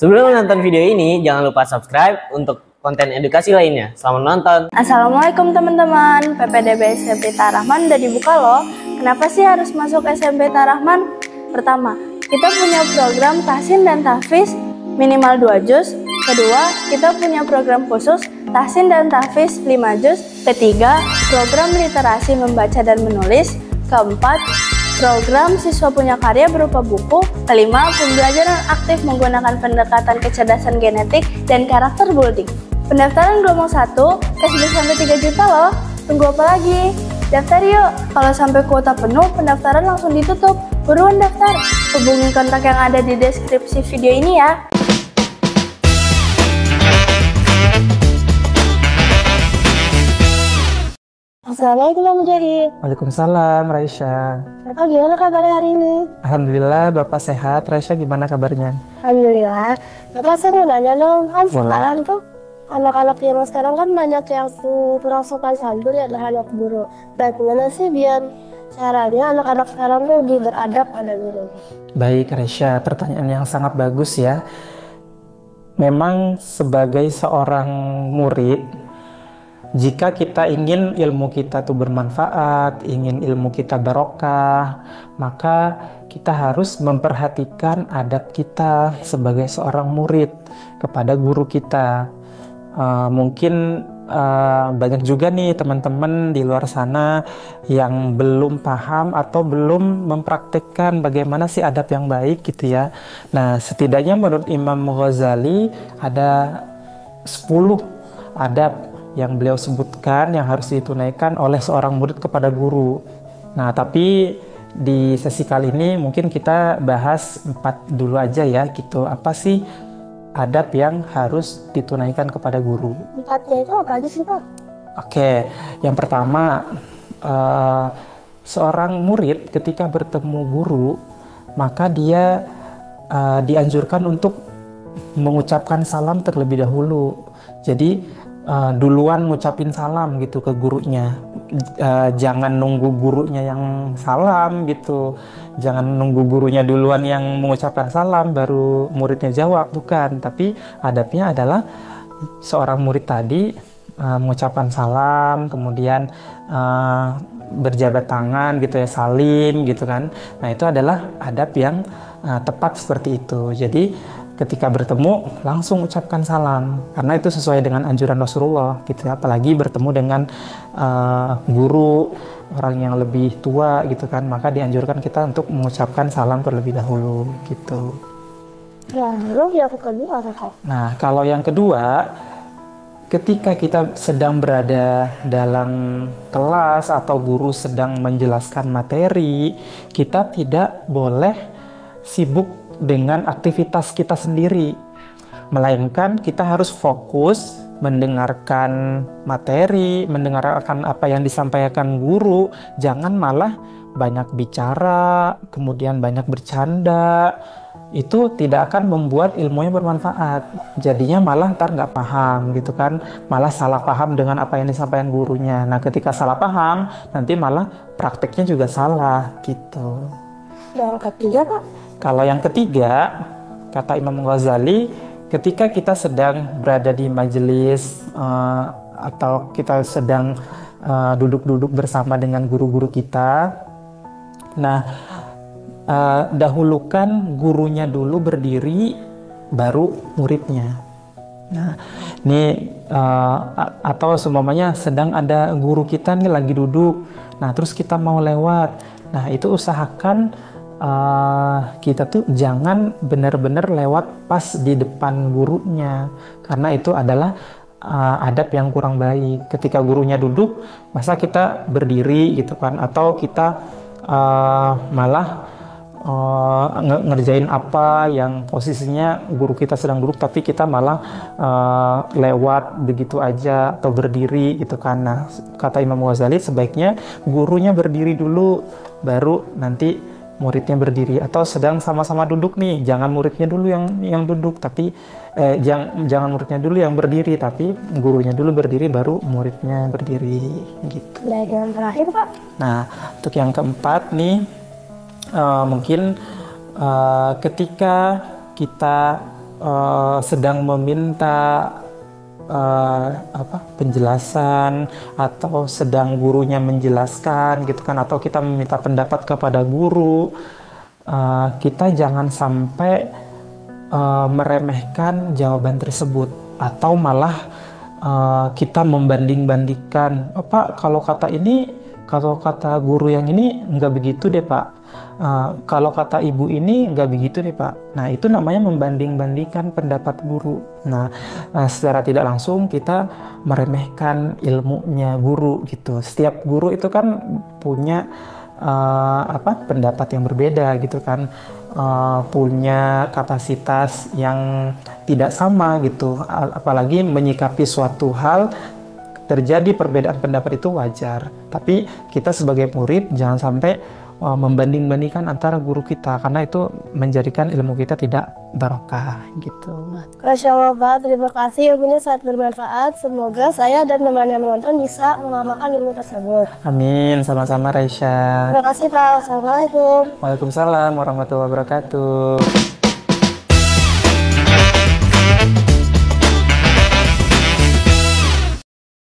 Sebelum menonton video ini, jangan lupa subscribe untuk konten edukasi lainnya. Selamat menonton. Assalamualaikum teman-teman. PPDB SMP Tarahman udah dibuka loh. Kenapa sih harus masuk SMP Tarahman? Pertama, kita punya program tahsin dan tahfiz minimal 2 juz. Kedua, kita punya program khusus tahsin dan tahfiz 5 juz. Ketiga, program literasi membaca dan menulis. Keempat, program siswa punya karya berupa buku. Kelima, pembelajaran aktif menggunakan pendekatan kecerdasan genetik dan karakter building. Pendaftaran gelombang 1 cash bisa sampai 3 juta loh. Tunggu apa lagi? Daftar yuk. Kalau sampai kuota penuh, pendaftaran langsung ditutup. Buruan daftar. Hubungi kontak yang ada di deskripsi video ini ya. Assalamualaikum Bang Mujahid. Waalaikumsalam Raisya. Bapak gimana kabarnya hari ini? Alhamdulillah Bapak sehat. Raisya gimana kabarnya? Alhamdulillah. Bapak saya mau nanya dong, kan Boleh. sekarang tuh anak-anak zaman sekarang kan banyak yang kurang sopan santun ya, adalah anak guru. Bagaimana sih biar caranya anak-anak sekarang tuh lebih beradab pada guru? Baik Raisya, pertanyaan yang sangat bagus ya. Memang sebagai seorang murid, jika kita ingin ilmu kita tuh bermanfaat, ingin ilmu kita barokah, maka kita harus memperhatikan adab kita sebagai seorang murid kepada guru kita. Mungkin banyak juga nih teman-teman di luar sana yang belum paham atau belum mempraktikkan bagaimana sih adab yang baik gitu ya. Nah, setidaknya menurut Imam Ghazali ada 10 adab yang beliau sebutkan yang harus ditunaikan oleh seorang murid kepada guru. Nah, tapi di sesi kali ini mungkin kita bahas 4 dulu aja ya gitu. Apa sih adab yang harus ditunaikan kepada guru? 4-nya itu apa aja sih Pak? Oke, yang pertama, seorang murid ketika bertemu guru, maka dia dianjurkan untuk mengucapkan salam terlebih dahulu. Jadi duluan ngucapin salam gitu ke gurunya. Jangan nunggu gurunya yang salam gitu. Jangan nunggu gurunya duluan yang mengucapkan salam baru muridnya jawab, bukan. Tapi adabnya adalah seorang murid tadi mengucapkan salam, kemudian berjabat tangan gitu ya, salim gitu kan. Nah, itu adalah adab yang tepat seperti itu. Jadi ketika bertemu langsung ucapkan salam, karena itu sesuai dengan anjuran Rasulullah gitu ya. Apalagi bertemu dengan guru, orang yang lebih tua gitu kan, maka dianjurkan kita untuk mengucapkan salam terlebih dahulu gitu. Ya, lalu yang kedua apa Pak? Nah, kalau yang kedua, ketika kita sedang berada dalam kelas atau guru sedang menjelaskan materi, kita tidak boleh sibuk dengan aktivitas kita sendiri, melainkan kita harus fokus mendengarkan materi, mendengarkan apa yang disampaikan guru. Jangan malah banyak bicara, kemudian banyak bercanda. Itu tidak akan membuat ilmunya bermanfaat. Jadinya malah ntar nggak paham gitu kan, malah salah paham dengan apa yang disampaikan gurunya. Nah, ketika salah paham, nanti malah prakteknya juga salah gitu. Yang ketiga Pak? Kalau yang ketiga, kata Imam Ghazali, ketika kita sedang berada di majelis atau kita sedang duduk-duduk bersama dengan guru-guru kita, nah dahulukan gurunya dulu berdiri, baru muridnya. Nah, ini atau seumpamanya sedang ada guru kita nih lagi duduk, nah terus kita mau lewat, nah itu usahakan kita tuh jangan benar-benar lewat pas di depan gurunya, karena itu adalah adab yang kurang baik. Ketika gurunya duduk, masa kita berdiri gitu kan, atau kita malah ngerjain apa yang posisinya guru kita sedang duduk, tapi kita malah lewat begitu aja atau berdiri gitu kan. Nah, kata Imam Ghazali sebaiknya gurunya berdiri dulu, baru nanti muridnya berdiri. Atau sedang sama-sama duduk nih, jangan muridnya dulu yang duduk, tapi jangan muridnya dulu yang berdiri, tapi gurunya dulu berdiri baru muridnya berdiri gitu. Dan yang terakhir Pak? Nah, untuk yang keempat nih, mungkin ketika kita sedang meminta penjelasan, atau sedang gurunya menjelaskan gitu kan, atau kita meminta pendapat kepada guru, kita jangan sampai meremehkan jawaban tersebut, atau malah kita membanding-bandingkan, oh Pak, kalau kata guru yang ini nggak begitu deh Pak, kalau kata ibu ini nggak begitu deh Pak. Nah, itu namanya membanding-bandingkan pendapat guru. Nah, secara tidak langsung kita meremehkan ilmunya guru gitu. Setiap guru itu kan punya pendapat yang berbeda gitu kan, punya kapasitas yang tidak sama gitu. Apalagi menyikapi suatu hal, terjadi perbedaan pendapat itu wajar. Tapi kita sebagai murid jangan sampai membanding-bandingkan antara guru kita, karena itu menjadikan ilmu kita tidak barokah gitu. Masya Allah Pak, terima kasih, ilmunya sangat bermanfaat. Semoga saya dan teman yang menonton bisa mengamalkan ilmu tersebut. Amin, sama-sama Raisya. Terima kasih Pak, Assalamualaikum. Waalaikumsalam warahmatullahi wabarakatuh.